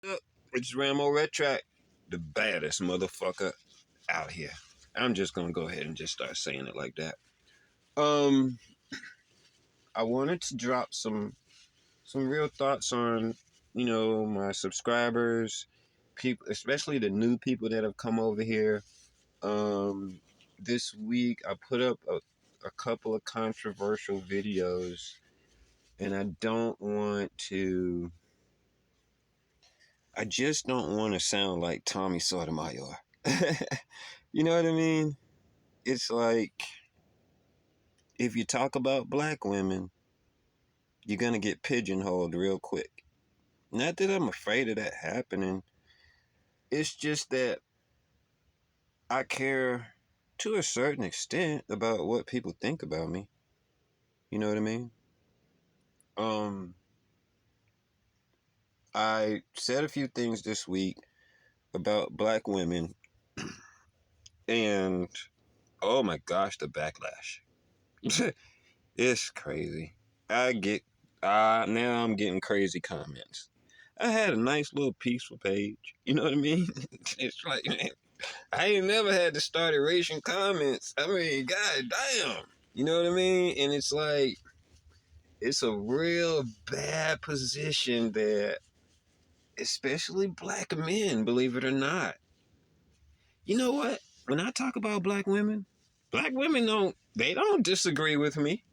Up, it's Ramo Retrac, the baddest motherfucker out here. I'm just gonna go ahead and just start saying it like that. Um, I wanted to drop some real thoughts on, my subscribers, people, especially the new people that have come over here. Um, this week I put up a couple of controversial videos, and I just don't want to sound like Tommy Sotomayor. You know what I mean? It's like if you talk about black women, you're going to get pigeonholed real quick. Not that I'm afraid of that happening. It's just that I care to a certain extent about what people think about me. You know what I mean? Um, I said a few things this week about black women, and oh my gosh, the backlash. It's crazy. I get now I'm getting crazy comments. I had a nice little peaceful page. You know what I mean? It's like, man, I ain't never had to start erasing comments. I mean, god damn. You know what I mean? And it's like it's a real bad position that especially black men, believe it or not. You know what? When I talk about black women don't disagree with me.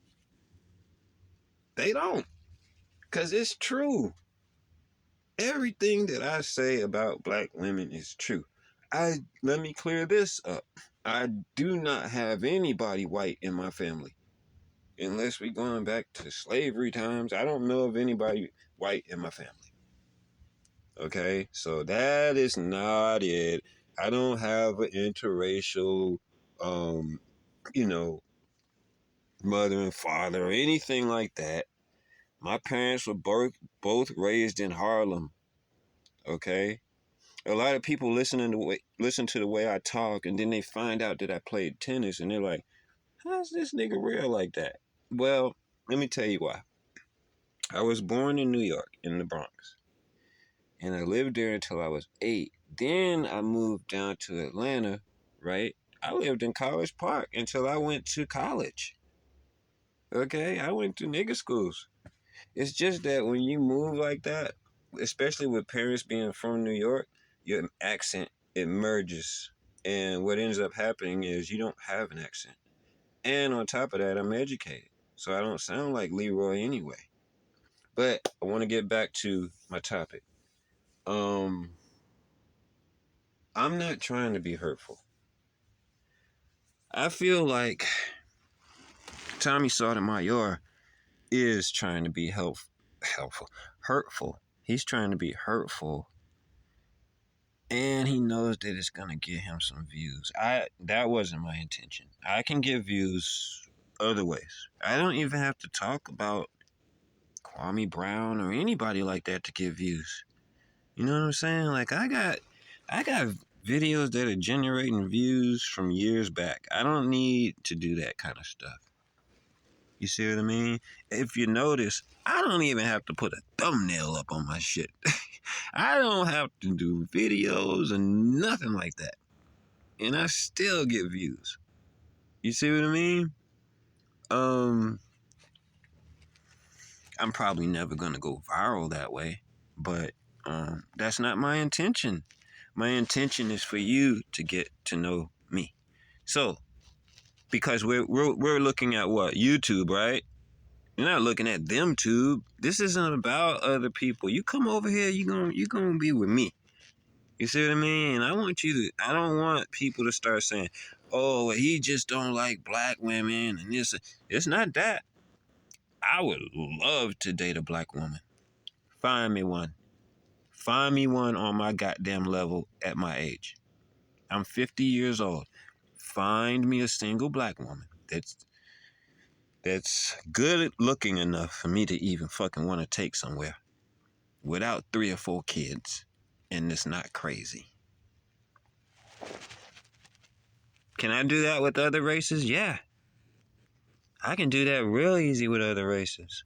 They don't. Cause it's true. Everything that I say about black women is true. I Let me clear this up. I do not have anybody white in my family. Unless we going back to slavery times, I don't know of anybody white in my family. Okay? So that is not it. I don't have an interracial um, you know, mother and father or anything like that. My parents were both raised in Harlem. Okay? A lot of people listen to the way I talk, and then they find out that I played tennis, and they're like, "How's this nigga real like that?" Well, let me tell you why. I was born in New York, in the Bronx, and I lived there until I was 8. Then I moved down to Atlanta, right? I lived in College Park until I went to college. Okay, I went to nigger schools. It's just that when you move like that, especially with parents being from New York, your accent it merges, and what ends up happening is you don't have an accent. And on top of that, I'm educated, so I don't sound like Leroy anyway. But I want to get back to my topic. Um, I'm not trying to be hurtful. I feel like Tommy Sotomayor is trying to be hurtful. He's trying to be hurtful, and he knows that it's gonna get him some views. That wasn't my intention. I can get views other ways. I don't even have to talk about Kwame Brown or anybody like that to get views. You know what I'm saying? Like I got videos that are generating views from years back. I don't need to do that kind of stuff. You see what I mean? If you notice, I don't even have to put a thumbnail up on my shit. I don't have to do videos and nothing like that. And I still get views. You see what I mean? Um, I'm probably never gonna go viral that way, but that's not my intention. My intention is for you to get to know me. So, because we're looking at what YouTube, right? You're not looking at them tube. This isn't about other people. You come over here, you gonna be with me. You see what I mean? I don't want people to start saying, "Oh, well, he just don't like black women," and this. It's not that. I would love to date a black woman. Find me one. Find me one on my goddamn level at my age. I'm 50 years old. Find me a single black woman that's good looking enough for me to even fucking want to take somewhere without 3 or 4 kids, and it's not crazy. Can I do that with other races? Yeah. I can do that real easy with other races.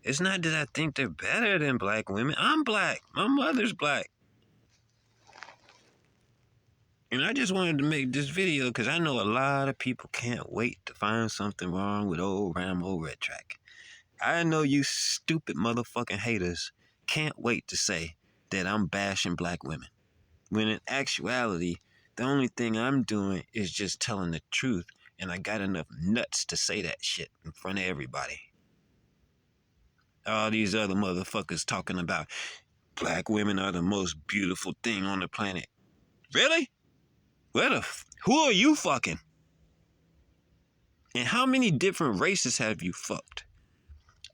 It's not that I think they're better than black women. I'm black. My mother's black. And I just wanted to make this video because I know a lot of people can't wait to find something wrong with old Ramo Retrac. I know you stupid motherfucking haters can't wait to say that I'm bashing black women. When in actuality, the only thing I'm doing is just telling the truth. And I got enough nuts to say that shit in front of everybody. All these other motherfuckers talking about black women are the most beautiful thing on the planet. Really? Who are you fucking? And how many different races have you fucked?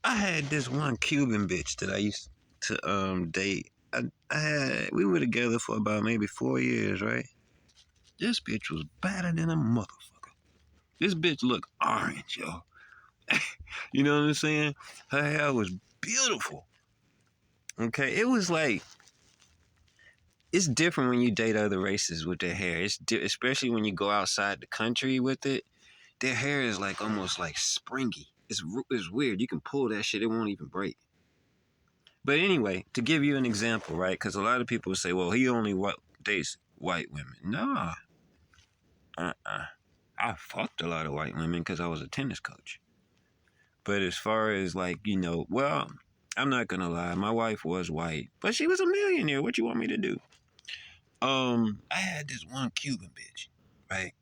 I had this one Cuban bitch that I used to date. We were together for about maybe 4 years, right? This bitch was better than a motherfucker. This bitch looked orange, yo. You know what I'm saying? Her hair was beautiful. Okay, it was like, it's different when you date other races with their hair. Especially when you go outside the country with it. Their hair is like almost like springy. It's weird. You can pull that shit, it won't even break. But anyway, to give you an example, right? Because a lot of people say, well, he only dates white women. Nah. I fucked a lot of white women because I was a tennis coach. But as far as like, well, I'm not going to lie. My wife was white, but she was a millionaire. What you want me to do? I had this one Cuban bitch, right?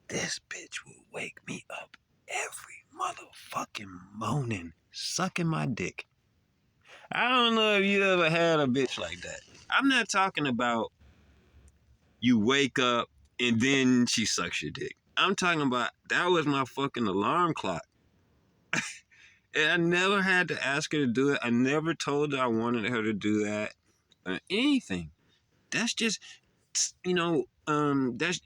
This bitch would wake me up every motherfucking morning sucking my dick. I don't know if you ever had a bitch like that. I'm not talking about you wake up and then she sucks your dick. I'm talking about that was my fucking alarm clock. And I never had to ask her to do it. I never told her I wanted her to do that or anything. That's just, that's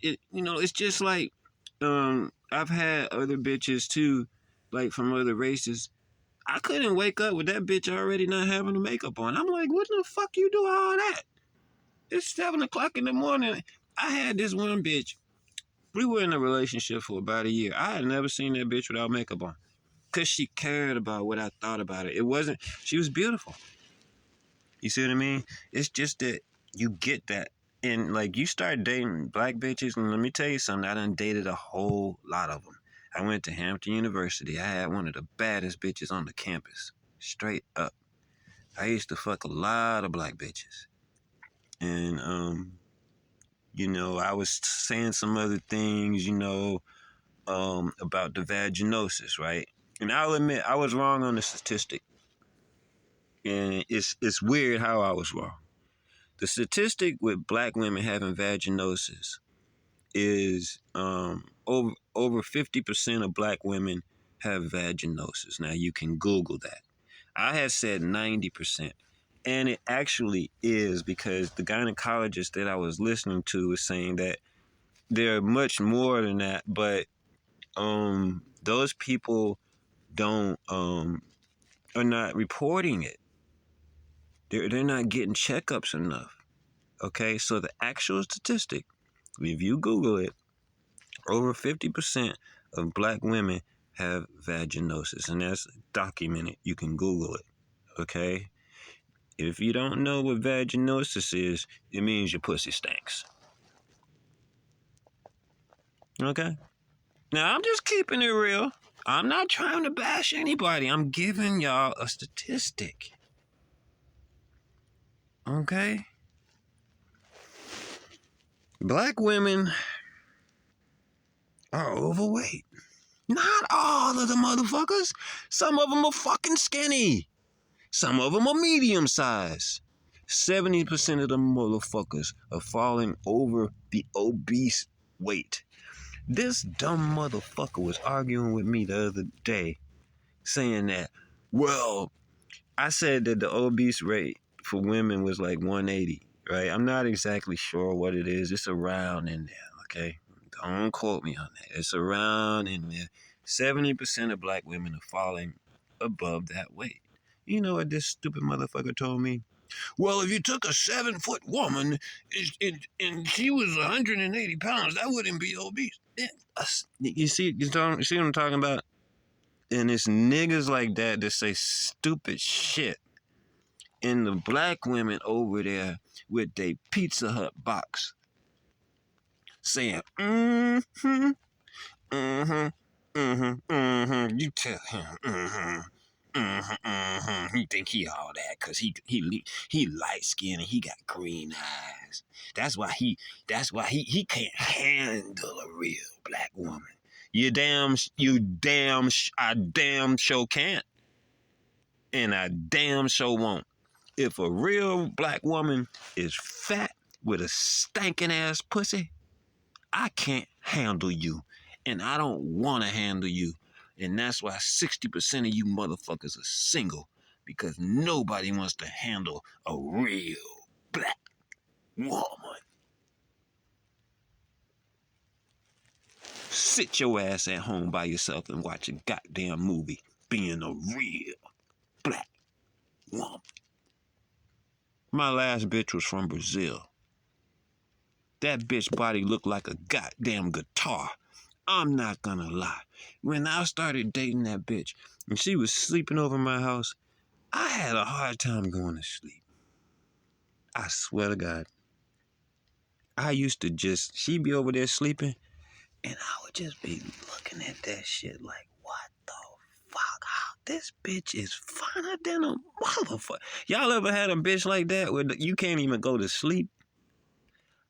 it. It's just like, I've had other bitches too, like from other races. I couldn't wake up with that bitch already not having the makeup on. I'm like, what the fuck you do all that? It's 7 o'clock in the morning. I had this one bitch. We were in a relationship for about a year. I had never seen that bitch without makeup on. Because she cared about what I thought about it. She was beautiful. You see what I mean? It's just that you get that. And like you start dating black bitches, and let me tell you something, I done dated a whole lot of them. I went to Hampton University. I had one of the baddest bitches on the campus. Straight up. I used to fuck a lot of black bitches. And, I was saying some other things, about the vaginosis, right? And I'll admit, I was wrong on the statistic. And it's weird how I was wrong. The statistic with black women having vaginosis is over 50% of black women have vaginosis. Now you can Google that. I had said 90%. And it actually is, because the gynecologist that I was listening to was saying that there are much more than that, but those people are not reporting it. They're not getting checkups enough. Okay, so the actual statistic, if you Google it, over 50% of black women have vaginosis, and that's documented. You can Google it. Okay, if you don't know what vaginosis is, it means your pussy stinks. Okay, now I'm just keeping it real. I'm not trying to bash anybody. I'm giving y'all a statistic. Okay? Black women are overweight. Not all of the motherfuckers. Some of them are fucking skinny. Some of them are medium size. 70% of the motherfuckers are falling over the obese weight. This dumb motherfucker was arguing with me the other day, saying that, well, I said that the obese rate for women was like 180, right? I'm not exactly sure what it is. It's around in there, okay? Don't quote me on that. It's around in there. 70% of black women are falling above that weight. You know what this stupid motherfucker told me? Well, if you took a 7-foot woman and she was 180 pounds, that wouldn't be obese. You see what I'm talking about? And it's niggas like that that say stupid shit. And the black women over there with their Pizza Hut box saying, mm-hmm, mm-hmm, mm-hmm, mm-hmm. You tell him, mm-hmm. Mm-hmm, mm-hmm. He think he all that because he light skinned and he got green eyes. That's why he can't handle a real black woman. I damn sure can't, and I damn sure won't. If a real black woman is fat with a stinking ass pussy, I can't handle you, and I don't want to handle you. And that's why 60% of you motherfuckers are single, because nobody wants to handle a real black woman. Sit your ass at home by yourself and watch a goddamn movie being a real black woman. My last bitch was from Brazil. That bitch body looked like a goddamn guitar. I'm not gonna lie. When I started dating that bitch and she was sleeping over my house, I had a hard time going to sleep. I swear to God. I used to she'd be over there sleeping, and I would just be looking at that shit like, what the fuck? How this bitch is finer than a motherfucker. Y'all ever had a bitch like that where you can't even go to sleep?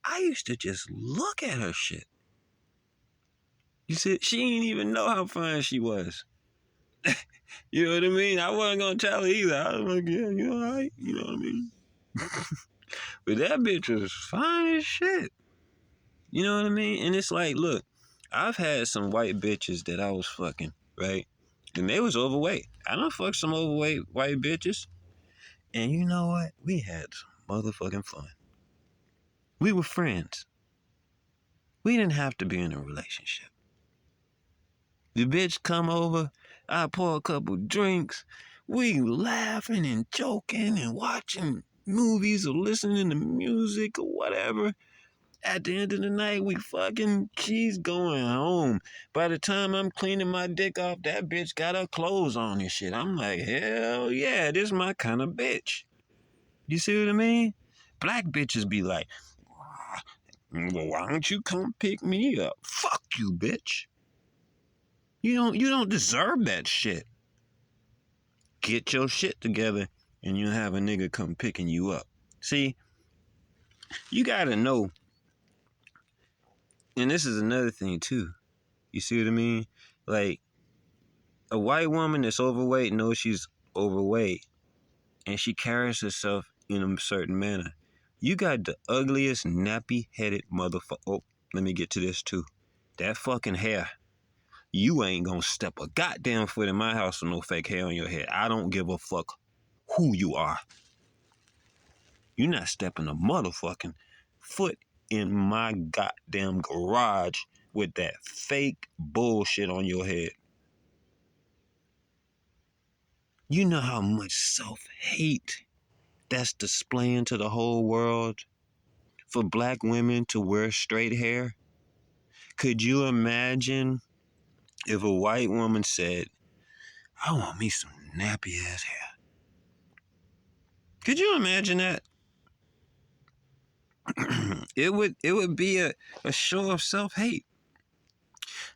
I used to just look at her shit. You see, she didn't even know how fine she was. You know what I mean? I wasn't gonna tell her either. I was like, yeah, you all right? You know what I mean? But that bitch was fine as shit. You know what I mean? And it's like, look, I've had some white bitches that I was fucking, right? And they was overweight. I done fucked some overweight white bitches. And you know what? We had some motherfucking fun. We were friends. We didn't have to be in a relationship. The bitch come over, I pour a couple drinks, we laughing and joking and watching movies or listening to music or whatever. At the end of the night, we fucking, she's going home. By the time I'm cleaning my dick off, that bitch got her clothes on and shit. I'm like, hell yeah, this is my kind of bitch. You see what I mean? Black bitches be like, well, why don't you come pick me up? Fuck you, bitch. You don't deserve that shit. Get your shit together and you'll have a nigga come picking you up. See, you gotta know, and this is another thing too. You see what I mean? Like, a white woman that's overweight knows she's overweight and she carries herself in a certain manner. You got the ugliest, nappy-headed motherfucker. Oh, let me get to this too. That fucking hair. You ain't gonna step a goddamn foot in my house with no fake hair on your head. I don't give a fuck who you are. You're not stepping a motherfucking foot in my goddamn garage with that fake bullshit on your head. You know how much self-hate that's displaying to the whole world for black women to wear straight hair? Could you imagine if a white woman said, I want me some nappy ass hair? Could you imagine that? It would be a show of self-hate.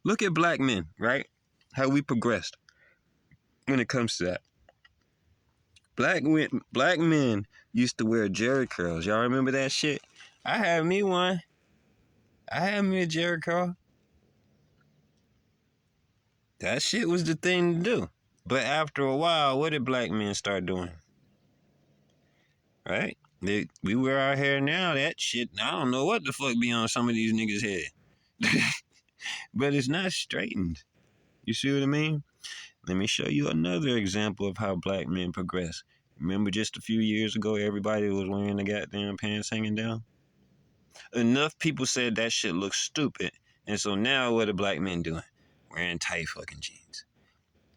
Look at black men, right? How we progressed when it comes to that. Black men used to wear Jerry curls. Y'all remember that shit? I had me one. I had me a Jerry curl. That shit was the thing to do. But after a while, what did black men start doing? Right? We wear our hair now. That shit, I don't know what the fuck be on some of these niggas' head. But it's not straightened. You see what I mean? Let me show you another example of how black men progress. Remember just a few years ago, everybody was wearing the goddamn pants hanging down? Enough people said that shit looks stupid. And so now what are black men doing? Wearing tight fucking jeans.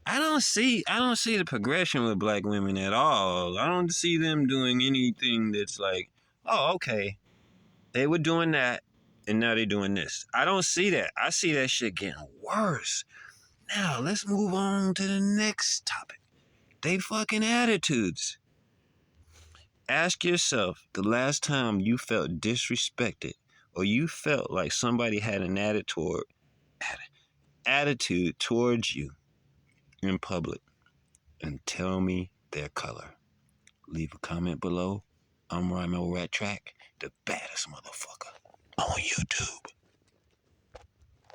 I don't see the progression with black women at all. I don't see them doing anything that's like, oh, okay. They were doing that and now they're doing this. I don't see that. I see that shit getting worse. Now, let's move on to the next topic. They fucking attitudes. Ask yourself the last time you felt disrespected or you felt like somebody had an attitude towards you in public, and tell me their color. Leave a comment below. I'm Ramo Retrac, the baddest motherfucker on YouTube.